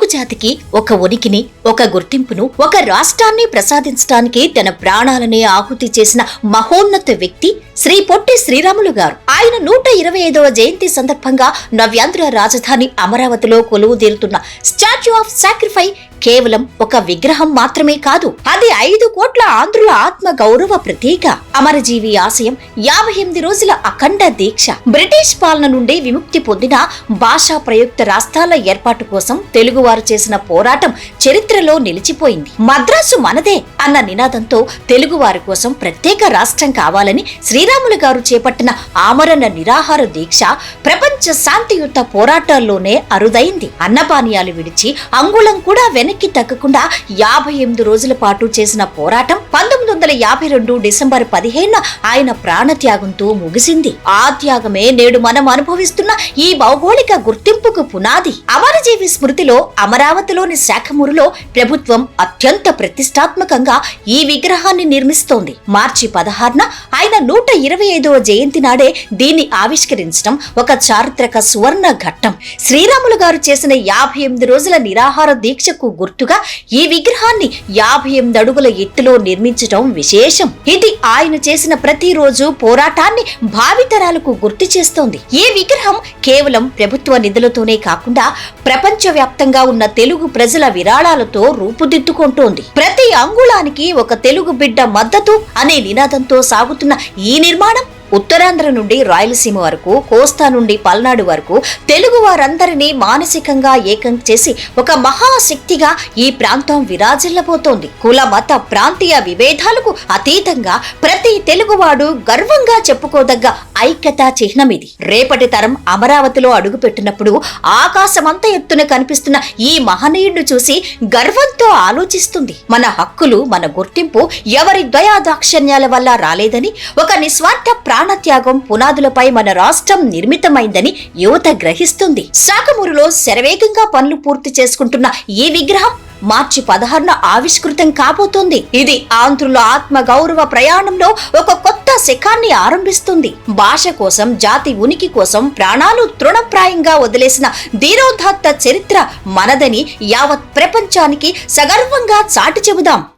తెలుగు జాతికి ఒక ఉనికిని, ఒక గుర్తింపును, ఒక రాష్ట్రాన్ని ప్రసాదించడానికి తన ప్రాణాలనే ఆహుతి చేసిన మహోన్నత వ్యక్తి శ్రీ పొట్టి శ్రీరాములు గారు. ఆయన 125వ జయంతి సందర్భంగా నవ్యాంధ్ర రాజధాని అమరావతిలో కొలువుదీరుతున్న స్టాచ్యూ ఆఫ్ సాక్రిఫై కేవలం ఒక విగ్రహం మాత్రమే కాదు, అది 5 కోట్ల ఆంధ్రుల ఆత్మ గౌరవ ప్రతీక. అమరజీవి ఆశయం 58 రోజుల అఖండ దీక్ష. బ్రిటిష్ పాలన నుండి విముక్తి పొందిన భాషా ప్రయుక్త రాష్ట్రాల ఏర్పాటు కోసం తెలుగువారు చేసిన పోరాటం చరిత్రలో నిలిచిపోయింది. మద్రాసు మనదే అన్న నినాదంతో తెలుగువారి కోసం ప్రత్యేక రాష్ట్రం కావాలని శ్రీరాములు గారు చేపట్టిన ఆమరణ నిరాహార దీక్ష ప్రపంచ శాంతియుత పోరాటాల్లోనే అరుదైంది. అన్నపానీయాలు విడిచి అంగుళం కూడా వెనక్కి తగ్గకుండా 58 రోజుల పాటు చేసిన పోరాటం 1952 డిసెంబర్ 15న ఆయన ప్రాణత్యాగంతో ముగిసింది. ఆ త్యాగమే నేడు మనం అనుభవిస్తున్న ఈ భౌగోళిక గుర్తింపుకు పునాది. అమరజీవి స్మృతిలో అమరావతిలోని శాఖమూరులో ప్రభుత్వం అత్యంత ప్రతిష్టాత్మకంగా ఈ విగ్రహాన్ని నిర్మిస్తోంది. మార్చి 16న ఆయన 125వ జయంతి నాడే దీన్ని ఆవిష్కరించడం ఒక చారిత్రక సువర్ణ ఘట్టం. శ్రీరాములు గారు చేసిన 58 రోజుల నిరాహార దీక్షకు గుర్తుగా ఈ విగ్రహాన్ని 58 అడుగుల ఎత్తులో నిర్మించడం విశేషం. ఇది ఆయన చేసిన ప్రతిరోజు పోరాటాన్ని భావితరాలకు గుర్తు చేస్తోంది. ఈ విగ్రహం కేవలం ప్రభుత్వ నిధులతోనే కాకుండా ప్రపంచవ్యాప్తంగా ఉన్న తెలుగు ప్రజల విరాళాలతో రూపుదిద్దుకుంటోంది. ప్రతి అంగుళానికి ఒక తెలుగు బిడ్డ మద్దతు అనే నినాదంతో సాగుతున్న ఈ నిర్మాణం ఉత్తరాంధ్ర నుండి రాయలసీమ వరకు, కోస్తా నుండి పల్నాడు వరకు తెలుగు వారందరినీ మానసికంగా ఏకం చేసి ఒక మహాశక్తిగా ఈ ప్రాంతం విరాజిల్లబోతోంది. కుల మత ప్రాంతీయ విభేదాలకు అతీతంగా ప్రతి తెలుగువాడు గర్వంగా చెప్పుకోదగ్గ ఐక్యతా చిహ్నమిది. రేపటి తరం అమరావతిలో అడుగుపెట్టినప్పుడు ఆకాశమంత ఎత్తున కనిపిస్తున్న ఈ మహనీయుడు చూసి గర్వంతో ఆలోచిస్తుంది. మన హక్కులు, మన గుర్తింపు ఎవరి దయాదాక్షిణ్యాల వల్ల రాలేదని, ఒక నిస్వార్థ ప్రాణత్యాగం పునాదులపై మన రాష్ట్రం నిర్మితమైందని యువత గ్రహిస్తుంది. శాఖమూరులో శరవేగంగా పనులు పూర్తి చేసుకుంటున్న ఈ విగ్రహం మార్చి 16న ఆవిష్కృతం కాబోతోంది. ఇది ఆంధ్రుల ఆత్మ గౌరవ ప్రయాణంలో ఒక కొత్త శకాన్ని ఆరంభిస్తుంది. భాష కోసం, జాతి ఉనికి కోసం ప్రాణాలు తృణప్రాయంగా వదిలేసిన ధీరోదాత్త చరిత్ర మనదని యావత్ ప్రపంచానికి సగర్వంగా చాటి చెబుదాం.